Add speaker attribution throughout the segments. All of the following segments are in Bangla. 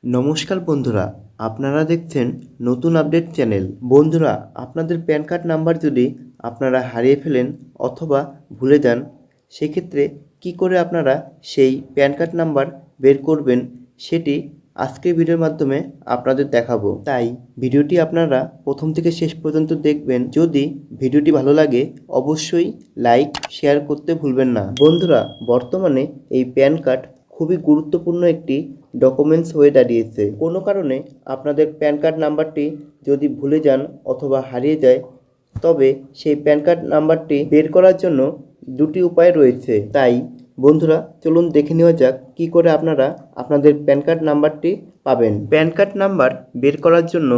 Speaker 1: নমস্কার বন্ধুরা, আপনারা দেখছেন নতুন আপডেট চ্যানেল। বন্ধুরা, আপনাদের প্যান কার্ড নাম্বার যদি আপনারা হারিয়ে ফেলেন অথবা ভুলে যান, সেক্ষেত্রে কি করে আপনারা সেই প্যান কার্ড নাম্বার বের করবেন সেটি আজকের ভিডিওর মাধ্যমে আপনাদের দেখাবো। তাই ভিডিওটি আপনারা প্রথম থেকে শেষ পর্যন্ত দেখবেন। যদি ভিডিওটি ভালো লাগে অবশ্যই লাইক শেয়ার করতে ভুলবেন না। বন্ধুরা, বর্তমানে এই প্যান কার্ড খুবই গুরুত্বপূর্ণ একটি ডকুমেন্টস হয়ে দাঁড়িয়েছে। কোনো কারণে আপনাদের প্যান কার্ড নাম্বারটি যদি ভুলে যান অথবা হারিয়ে যায়, তবে সেই প্যান কার্ড নাম্বারটি বের করার জন্য দুটি উপায় রয়েছে। তাই বন্ধুরা, চলুন দেখে নেওয়া যাক কী করে আপনারা আপনাদের প্যান কার্ড নাম্বারটি পাবেন। প্যান কার্ড নাম্বার বের করার জন্য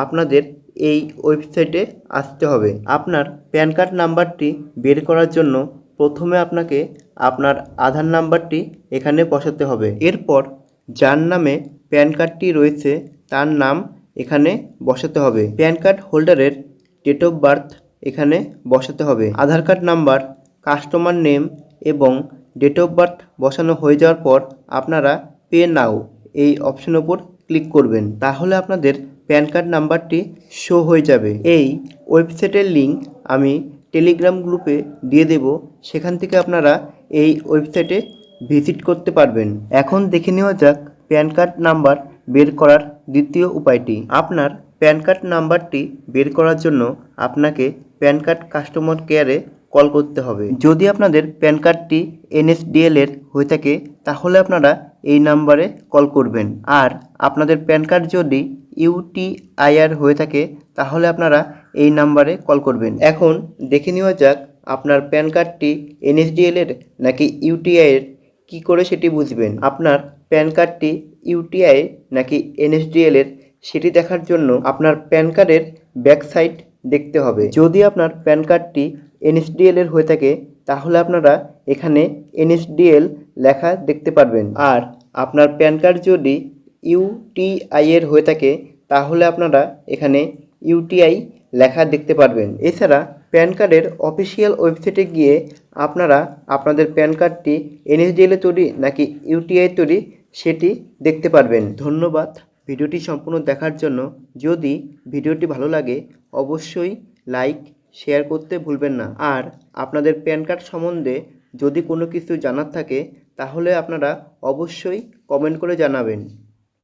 Speaker 1: আপনাদের এই ওয়েবসাইটে আসতে হবে। আপনার প্যান কার্ড নাম্বারটি বের করার জন্য প্রথমে আপনাকে আপনার আধার নাম্বারটি এখানে বসাতে হবে। এরপর যার নামে প্যান কার্ডটি রয়েছে তার নাম এখানে বসাতে হবে। প্যান কার্ড হোল্ডারের ডেট অফ বার্থ এখানে বসাতে হবে। আধার কার্ড নাম্বার, কাস্টমার নেম এবং ডেট অফ বার্থ বসানো হয়ে যাওয়ার পর আপনারা পে নাও এই অপশনের উপর ক্লিক করবেন। তাহলে আপনাদের প্যান কার্ড নাম্বারটি শো হয়ে যাবে। এই ওয়েবসাইটের লিঙ্ক আমি টেলিগ্রাম গ্রুপে দিয়ে দেব, সেখান থেকে আপনারা এই ওয়েবসাইটে ভিজিট করতে পারবেন। এখন দেখে নেওয়া যাক প্যান কার্ড নাম্বার বের করার দ্বিতীয় উপায়টি। আপনার প্যান কার্ড নাম্বারটি বের করার জন্য আপনাকে প্যান কার্ড কাস্টমার কেয়ারে কল করতে হবে। যদি আপনাদের প্যান কার্ডটি NSDL এর হয়ে থাকে তাহলে আপনারা এই নাম্বারে কল করবেন। আর আপনাদের প্যান কার্ড যদি UTIR হয়ে থাকে তাহলে আপনারা এই নাম্বারে কল করবেন। এখন দেখে নেওয়া যাক আপনার প্যান কার্ডটি NSDL এর নাকি UTI এর। কী করে সেটি বুঝবেন? আপনার প্যান কার্ডটি UTI নাকি NSDL এর সেটি দেখার জন্য আপনার প্যান কার্ডের ব্যাক সাইড দেখতে হবে। যদি আপনার প্যান কার্ডটি NSDL এর হয়ে থাকে তাহলে আপনারা এখানে NSDL লেখা দেখতে পারবেন। আর আপনার প্যান কার্ড যদি UTI এর হয়ে থাকে তাহলে আপনারা এখানে UTI লেখা দেখতে পারবেন। এছাড়া প্যান কার্ডের অফিসিয়াল ওয়েবসাইটে গিয়ে আপনারা আপনাদের প্যান কার্ডটি NSDL এ তৈরি নাকি UTI তৈরি সেটি দেখতে পারবেন। ধন্যবাদ ভিডিওটি সম্পূর্ণ দেখার জন্য। যদি ভিডিওটি ভালো লাগে অবশ্যই লাইক শেয়ার করতে ভুলবেন না। আর আপনাদের প্যান কার্ড সম্বন্ধে যদি কোনো কিছু জানার থাকে তাহলে আপনারা অবশ্যই কমেন্ট করে জানাবেন।